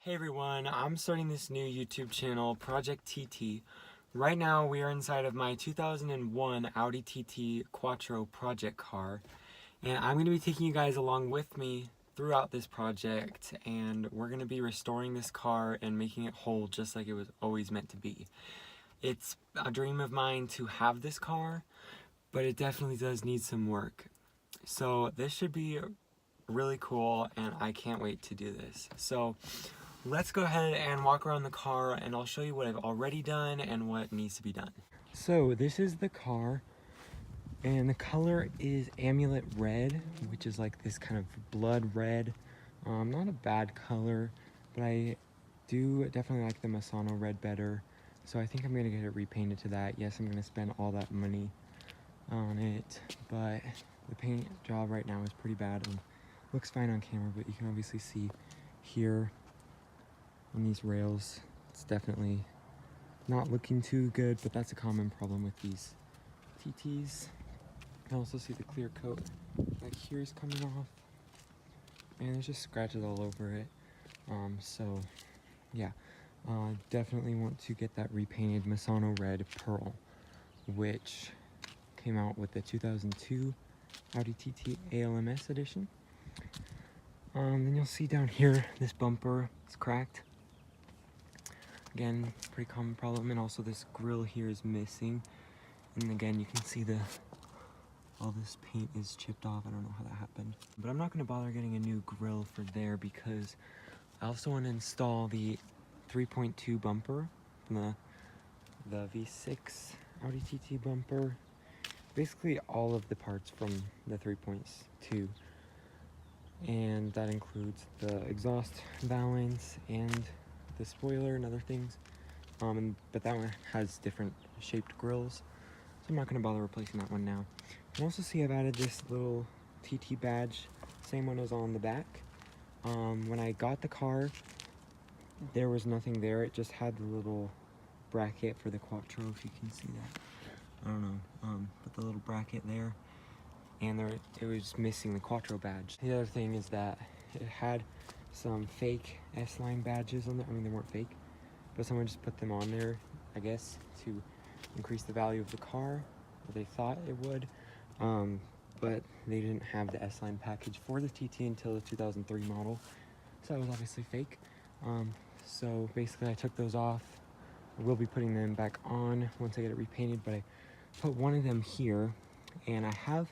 Hey everyone, I'm starting this new YouTube channel, ProjecTT. Right now we are inside of my 2001 Audi TT Quattro project car, and I'm going to be taking you guys along with me throughout this project, and we're going to be restoring this car and making it whole just like it was always meant to be. It's a dream of mine to have this car, but it definitely does need some work. So this should be really cool, and I can't wait to do this. So let's go ahead and walk around the car and I'll show you what I've already done and what needs to be done. So this is the car and the color is Amulet Red, which is like this kind of blood red. Not a bad color, but I do definitely like the Masano red better. So I think I'm gonna get it repainted to that. Yes, I'm gonna spend all that money on it, but the paint job right now is pretty bad and looks fine on camera, but you can obviously see here on these rails, it's definitely not looking too good, but that's a common problem with these TTs. You can also see the clear coat that here is coming off, and there's just scratches all over it. So yeah, definitely want to get that repainted Masano Red Pearl, which came out with the 2002 Audi TT ALMS edition. Then you'll see down here, this bumper is cracked. Again, pretty common problem, and also this grill here is missing. And again, you can see all this paint is chipped off. I don't know how that happened. But I'm not gonna bother getting a new grill for there because I also want to install the 3.2 bumper from the V6 Audi TT bumper. Basically all of the parts from the 3.2. And that includes the exhaust valance and the spoiler and other things, but that one has different shaped grills, so I'm not going to bother replacing that one now. You can also see I've added this little TT badge, same one as on the back. When I got the car, there was nothing there. It just had the little bracket for the Quattro, if you can see that. I don't know, but the little bracket there, and it was missing the Quattro badge. The other thing is that it had some fake S-line badges on there. I mean, they weren't fake, but someone just put them on there, I guess, to increase the value of the car, or they thought it would, but they didn't have the S-line package for the TT until the 2003 model, so that was obviously fake. So basically I took those off. I will be putting them back on once I get it repainted, but I put one of them here, and I have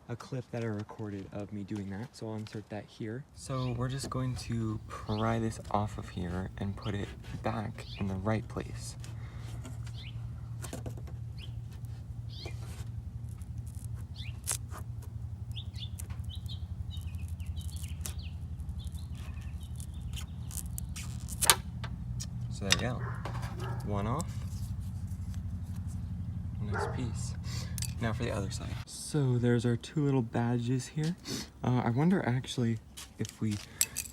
a clip that I recorded of me doing that, so I'll insert that here. So we're just going to pry this off of here and put it back in the right place. So there you go. One off. Nice piece. Now for the other side. So there's our two little badges here. I wonder actually if we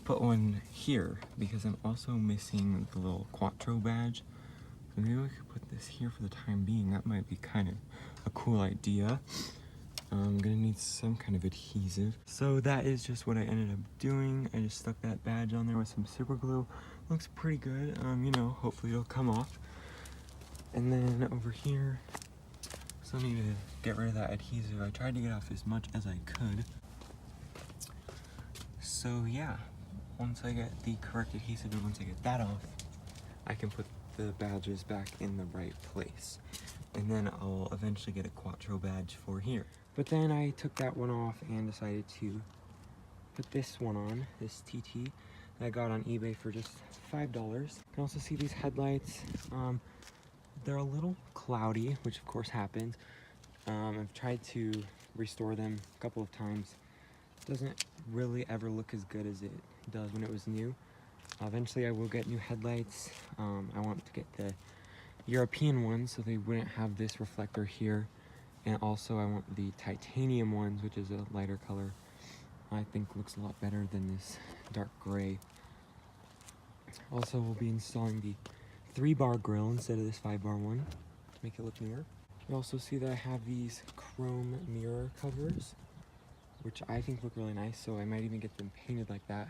put one here, because I'm also missing the little Quattro badge. So maybe we could put this here for the time being. That might be kind of a cool idea. I'm gonna need some kind of adhesive. So that is just what I ended up doing. I just stuck that badge on there with some super glue. Looks pretty good. You know, hopefully it'll come off. And then over here, still need to get rid of that adhesive. I tried to get off as much as I could. So yeah, once I get the correct adhesive and once I get that off, I can put the badges back in the right place. And then I'll eventually get a Quattro badge for here. But then I took that one off and decided to put this one on, this TT that I got on eBay for just $5. You can also see these headlights. They're a little cloudy, which of course happens. I've tried to restore them a couple of times. It doesn't really ever look as good as it does when it was new. Eventually I will get new headlights. I want to get the European ones so they wouldn't have this reflector here. And also I want the titanium ones, which is a lighter color. I think looks a lot better than this dark gray. Also we'll be installing the 3-bar grill instead of this 5-bar one to make it look newer. You also see that I have these chrome mirror covers, which I think look really nice, so I might even get them painted like that.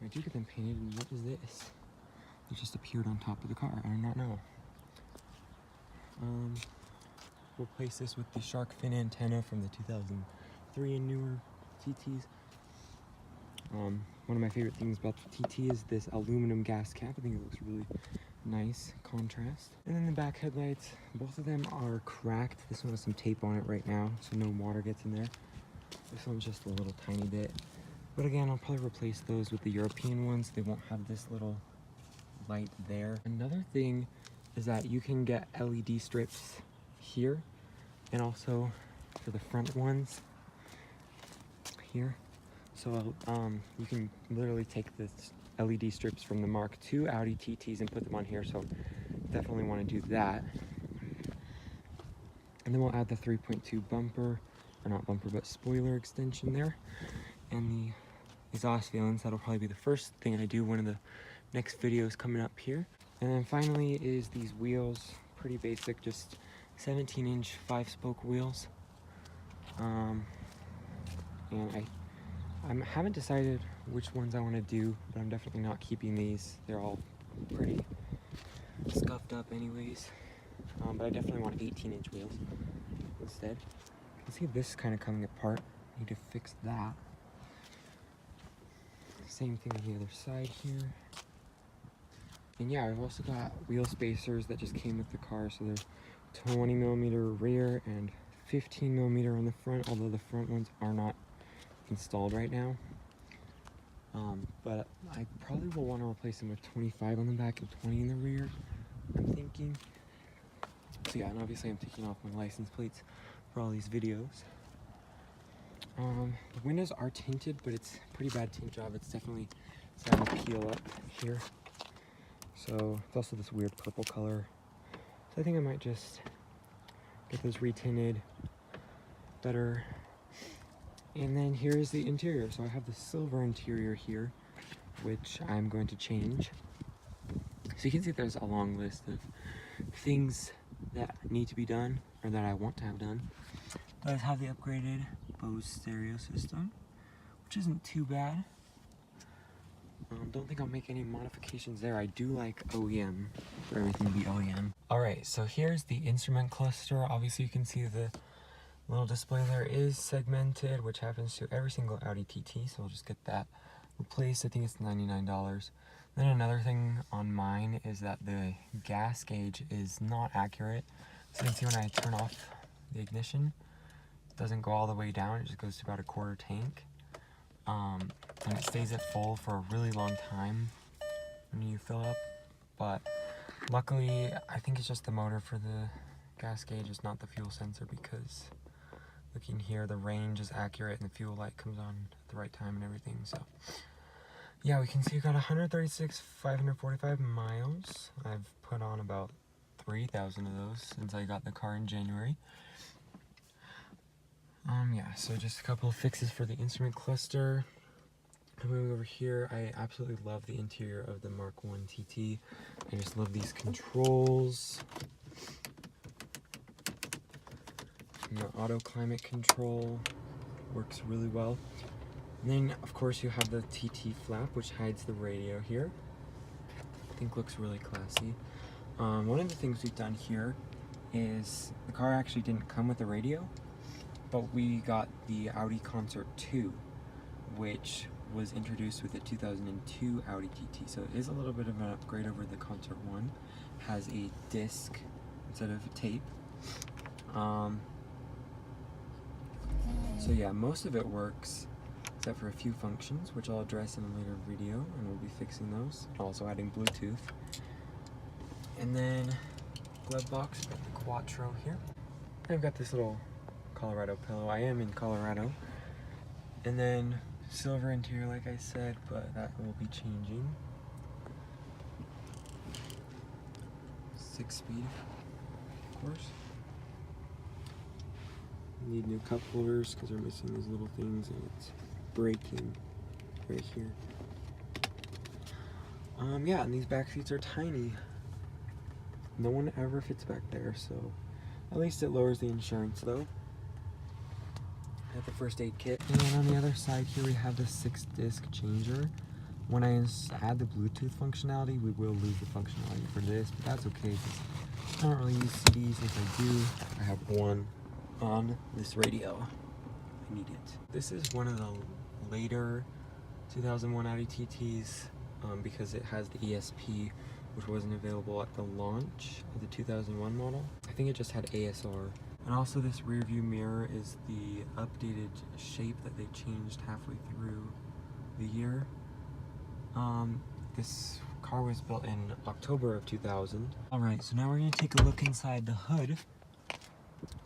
I do get them painted, and what is this? It just appeared on top of the car. I do not know. We'll replace this with the shark fin antenna from the 2003 and newer TTs. One of my favorite things about the TT is this aluminum gas cap. I think it looks really nice contrast. And then the back headlights, both of them are cracked. This one has some tape on it right now, so no water gets in there. This one's just a little tiny bit. But again, I'll probably replace those with the European ones. They won't have this little light there. Another thing is that you can get LED strips here, and also for the front ones here. So you can literally take the LED strips from the Mark II Audi TTs and put them on here, so definitely want to do that. And then we'll add the 3.2 bumper, or not bumper, but spoiler extension there. And the exhaust valence, that'll probably be the first thing I do, one of the next videos coming up here. And then finally is these wheels, pretty basic, just 17-inch 5-spoke wheels. And I haven't decided which ones I want to do, but I'm definitely not keeping these. They're all pretty scuffed up anyways. But I definitely want 18-inch wheels instead. You can see this kind of coming apart. Need to fix that. Same thing on the other side here. And yeah, I've also got wheel spacers that just came with the car, so they're 20mm rear and 15mm on the front, although the front ones are not installed right now. But I probably will want to replace them with 25 on the back and 20 in the rear, I'm thinking. So yeah, and obviously I'm taking off my license plates for all these videos. The windows are tinted, but it's a pretty bad tint job. It's definitely starting to peel up here. So it's also this weird purple color. So I think I might just get those retinted better. And then here's the interior. So I have the silver interior here, which I'm going to change. So you can see there's a long list of things that need to be done, or that I want to have done. It does have the upgraded Bose stereo system, which isn't too bad. Don't think I'll make any modifications there. I do like OEM, for everything to be OEM. Alright, so here's the instrument cluster. Obviously you can see the little display there is segmented, which happens to every single Audi TT, so I'll just get that replaced. I think it's $99. Then another thing on mine is that the gas gauge is not accurate. So you can see when I turn off the ignition, it doesn't go all the way down, it just goes to about a quarter tank. And it stays at full for a really long time when you fill up, but luckily I think it's just the motor for the gas gauge, it's not the fuel sensor, because looking here the range is accurate and the fuel light comes on at the right time and everything. So yeah, we can see we got 136,545 miles. I've put on about 3,000 of those since I got the car in January. Yeah, so just a couple of fixes for the instrument cluster. Moving over here, I absolutely love the interior of the Mark I TT. I just love these controls. And the auto climate control works really well. And then, of course, you have the TT flap, which hides the radio here. I think looks really classy. One of the things we've done here is the car actually didn't come with a radio, but we got the Audi Concert 2, which was introduced with the 2002 Audi TT. So it is a little bit of an upgrade over the Concert 1. Has a disc instead of a tape. So yeah, most of it works, except for a few functions, which I'll address in a later video, and we'll be fixing those. Also adding Bluetooth. And then glove box, got the Quattro here. I've got this little Colorado pillow. I am in Colorado. And then silver interior, like I said, but that will be changing. 6-speed, of course. Need new cup holders because they're missing these little things and it's breaking right here. Yeah, and these back seats are tiny. No one ever fits back there, so at least it lowers the insurance though. I have the first aid kit. And then on the other side here we have the 6-disc changer. When I add the Bluetooth functionality, we will lose the functionality for this, but that's okay because I don't really use CDs. If I do, I have one on this radio. I need it. This is one of the later 2001 Audi TTs because it has the ESP, which wasn't available at the launch of the 2001 model. I think it just had ASR. And also this rear view mirror is the updated shape that they changed halfway through the year. This car was built in October of 2000. Alright, so now we're going to take a look inside the hood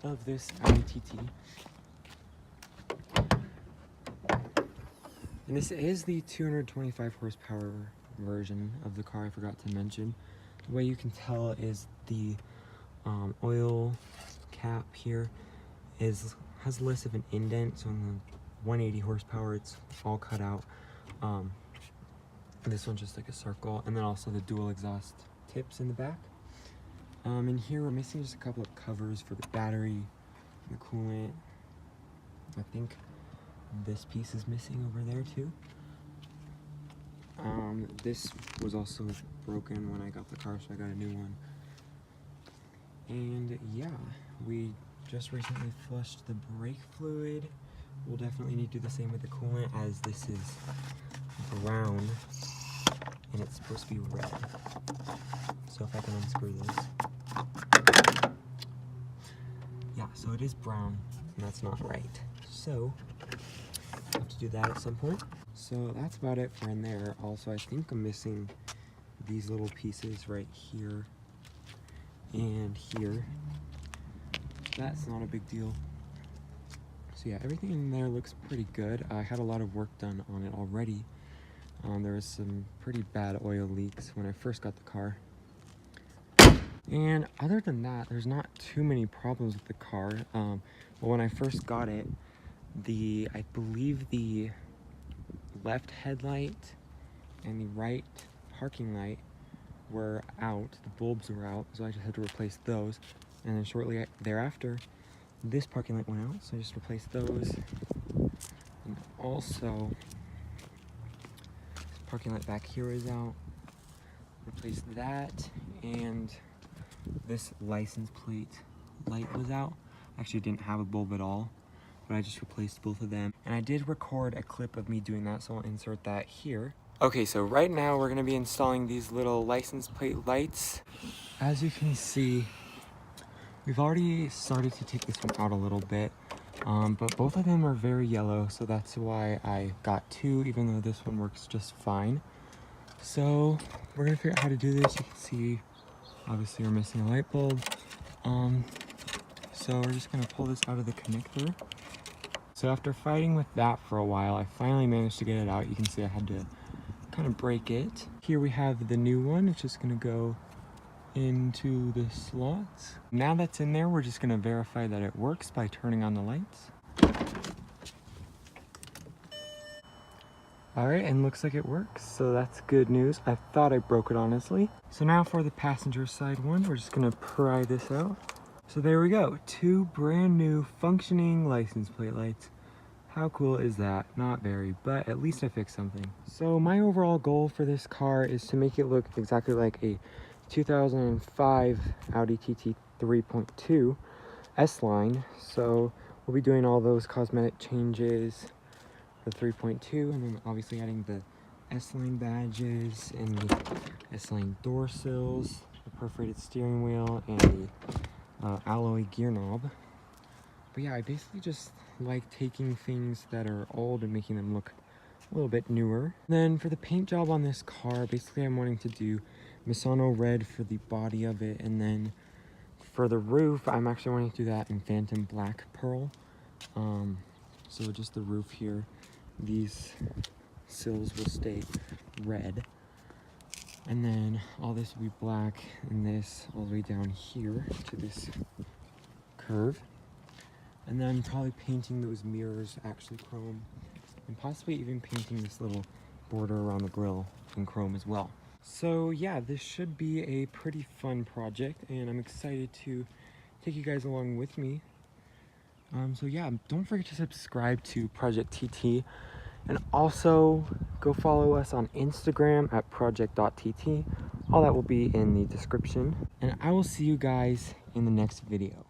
of this Audi TT. And this is the 225 horsepower version of the car I forgot to mention. The way you can tell is the oil cap here has less of an indent, so in the 180 horsepower it's all cut out. This one's just like a circle, and then also the dual exhaust tips in the back. In here we're missing just a couple of covers for the battery, the coolant. I think this piece is missing over there too. This was also broken when I got the car, so I got a new one. And yeah, we just recently flushed the brake fluid. We'll definitely need to do the same with the coolant, as this is brown and it's supposed to be red. So if I can unscrew this. Yeah, so it is brown and that's not right. So I have to do that at some point. So that's about it for in there. Also, I think I'm missing these little pieces right here and here. That's not a big deal. So yeah, everything in there looks pretty good. I had a lot of work done on it already. There was some pretty bad oil leaks when I first got the car. And other than that, there's not too many problems with the car. Well, when I first got it, I believe the left headlight and the right parking light were out. The bulbs were out, so I just had to replace those. And then shortly thereafter, this parking light went out, so I just replaced those. And also, this parking light back here is out. Replaced that, and this license plate light was out. Actually, it didn't have a bulb at all, but I just replaced both of them. And I did record a clip of me doing that, so I'll insert that here. Okay, so right now we're gonna be installing these little license plate lights. As you can see, we've already started to take this one out a little bit, but both of them are very yellow, so that's why I got two, even though this one works just fine. So we're gonna figure out how to do this. You can see, obviously we're missing a light bulb. So we're just gonna pull this out of the connector. So after fighting with that for a while, I finally managed to get it out. You can see I had to kind of break it. Here we have the new one. It's just gonna go into the slots. Now that's in there, we're just gonna verify that it works by turning on the lights. All right, and looks like it works, so that's good news. I thought I broke it, honestly. So now for the passenger side one, we're just gonna pry this out. So there we go, two brand new functioning license plate lights. How cool is that? Not very, but at least I fixed something. So my overall goal for this car is to make it look exactly like a 2005 Audi TT 3.2 S-Line. So we'll be doing all those cosmetic changes for 3.2, and then obviously adding the S-Line badges and the S-Line door sills, the perforated steering wheel, and the alloy gear knob. But yeah, I basically just like taking things that are old and making them look a little bit newer. Then for the paint job on this car, basically I'm wanting to do Misano red for the body of it, and then for the roof, I'm actually wanting to do that in Phantom Black Pearl. So just the roof here, these sills will stay red. And then all this will be black, and this all the way down here to this curve. And then probably painting those mirrors actually chrome, and possibly even painting this little border around the grille in chrome as well. So yeah, this should be a pretty fun project, and I'm excited to take you guys along with me. So yeah, don't forget to subscribe to ProjecTT And also go follow us on Instagram at ProjectTT. All that will be in the description. And I will see you guys in the next video.